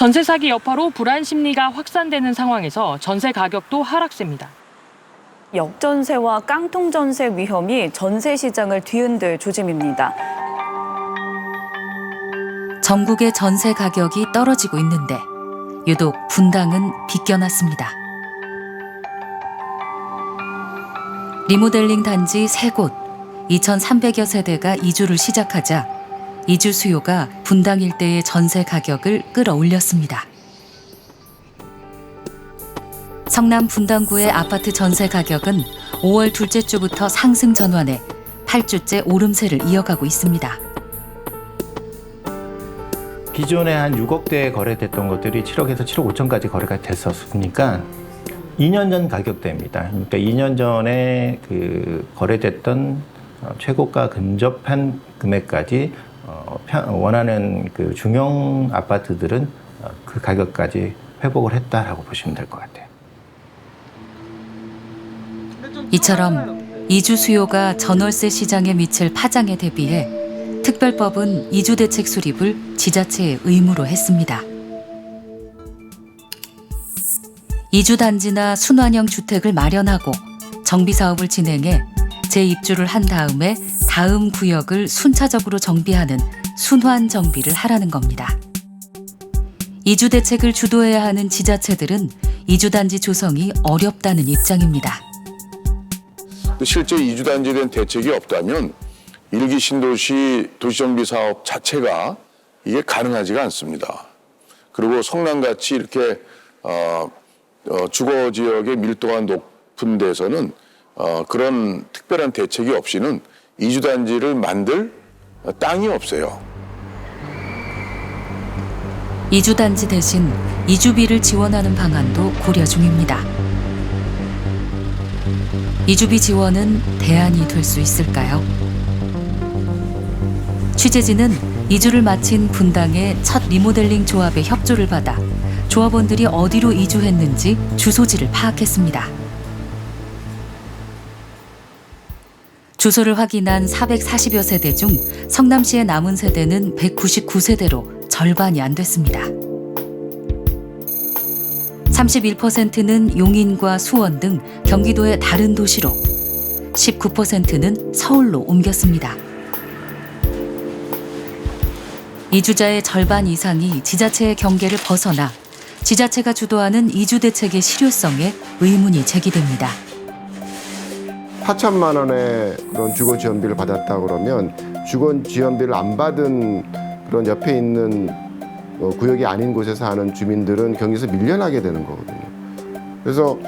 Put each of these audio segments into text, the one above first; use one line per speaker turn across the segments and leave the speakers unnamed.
전세 사기 여파로 불안 심리가 확산되는 상황에서 전세 가격도 하락세입니다.
역전세와 깡통전세 위험이 전세 시장을 뒤흔들 조짐입니다.
전국의 전세 가격이 떨어지고 있는데 유독 분당은 비껴났습니다. 리모델링 단지 3곳, 2,300여 세대가 이주를 시작하자 이주 수요가 분당 일대의 전세 가격을 끌어올렸습니다. 성남 분당구의 아파트 전세 가격은 5월 둘째 주부터 상승 전환해 8주째 오름세를 이어가고 있습니다.
기존에 한 6억대에 거래됐던 것들이 7억에서 7억 5천까지 거래가 됐었으니까 2년 전 가격대입니다. 그러니까 2년 전에 거래됐던 최고가 근접한 금액까지 원하는 중형 아파트들은 그 가격까지 회복을 했다라고 보시면 될 것 같아요.
이처럼 이주 수요가 전월세 시장에 미칠 파장에 대비해 특별법은 이주 대책 수립을 지자체의 의무로 했습니다. 이주 단지나 순환형 주택을 마련하고 정비 사업을 진행해 재입주를 한 다음에 다음 구역을 순차적으로 정비하는 순환 정비를 하라는 겁니다. 이주 대책을 주도해야 하는 지자체들은 이주 단지 조성이 어렵다는 입장입니다.
실제 이주단지에 대한 대책이 없다면 일기 신도시 도시정비 사업 자체가 이게 가능하지가 않습니다. 그리고 성남같이 이렇게 주거 지역의 밀도가 높은 데서는 그런 특별한 대책이 없이는 이주단지를 만들 땅이 없어요.
이주 단지 대신 이주비를 지원하는 방안도 고려 중입니다. 이주비 지원은 대안이 될 수 있을까요? 취재진은 이주를 마친 분당의 첫 리모델링 조합의 협조를 받아 조합원들이 어디로 이주했는지 주소지를 파악했습니다. 주소를 확인한 440여 세대 중 성남시의 남은 세대는 199세대로 절반이 안 됐습니다. 31%는 용인과 수원 등 경기도의 다른 도시로, 19%는 서울로 옮겼습니다. 이주자의 절반 이상이 지자체의 경계를 벗어나 지자체가 주도하는 이주 대책의 실효성에 의문이 제기됩니다.
4천만 원의 그런 주거 지원비를 받았다 그러면 주거 지원비를 안 받은 그런 옆에 있는 구역이 아닌 곳에 사는 주민들은 경기에서 밀려나게 되는 거거든요. 그래서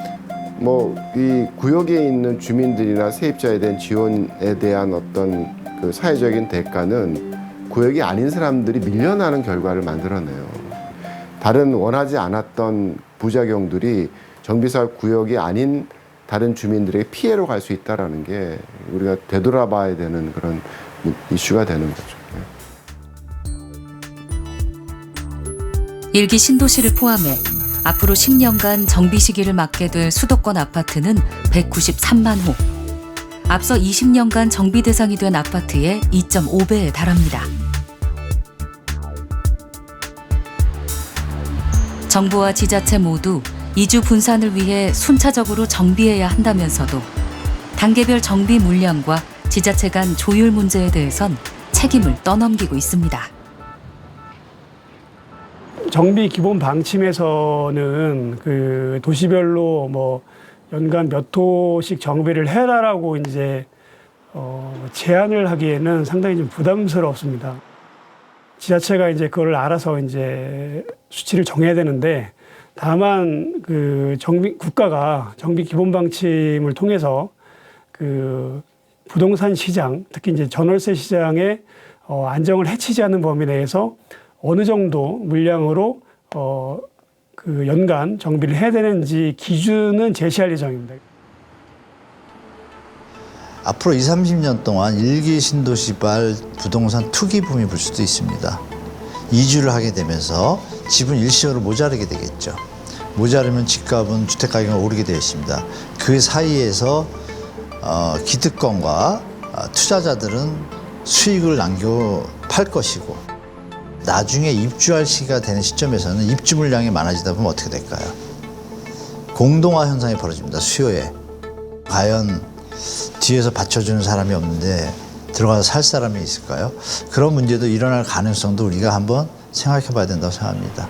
이 구역에 있는 주민들이나 세입자에 대한 지원에 대한 어떤 그 사회적인 대가는 구역이 아닌 사람들이 밀려나는 결과를 만들어내요. 다른 원하지 않았던 부작용들이 정비사업 구역이 아닌 다른 주민들에게 피해로 갈 수 있다는 게 우리가 되돌아봐야 되는 그런 이슈가 되는 거죠.
일기 신도시를 포함해 앞으로 10년간 정비 시기를 맞게 될 수도권 아파트는 193만 호. 앞서 20년간 정비 대상이 된 아파트의 2.5배에 달합니다. 정부와 지자체 모두 이주 분산을 위해 순차적으로 정비해야 한다면서도 단계별 정비 물량과 지자체 간 조율 문제에 대해선 책임을 떠넘기고 있습니다.
정비 기본 방침에서는 그 도시별로 연간 몇 호씩 정비를 해라라고 이제 제한을 하기에는 상당히 좀 부담스럽습니다. 지자체가 이제 그걸 알아서 이제 수치를 정해야 되는데, 다만 국가가 정비 기본 방침을 통해서 그 부동산 시장, 특히 이제 전월세 시장의 안정을 해치지 않는 범위 내에서 어느 정도 물량으로 연간 정비를 해야 되는지 기준은 제시할 예정입니다.
앞으로 20, 30년 동안 일기 신도시발 부동산 투기 붐이 불 수도 있습니다. 이주를 하게 되면서 집은 일시적으로 모자르게 되겠죠. 모자르면 집값은 주택가격이 오르게 되어 있습니다. 그 사이에서 기득권과 투자자들은 수익을 남겨 팔 것이고, 나중에 입주할 시기가 되는 시점에서는 입주 물량이 많아지다 보면 어떻게 될까요? 공동화 현상이 벌어집니다. 수요에. 과연 뒤에서 받쳐주는 사람이 없는데 들어가서 살 사람이 있을까요? 그런 문제도 일어날 가능성도 우리가 한번 생각해 봐야 된다고 생각합니다.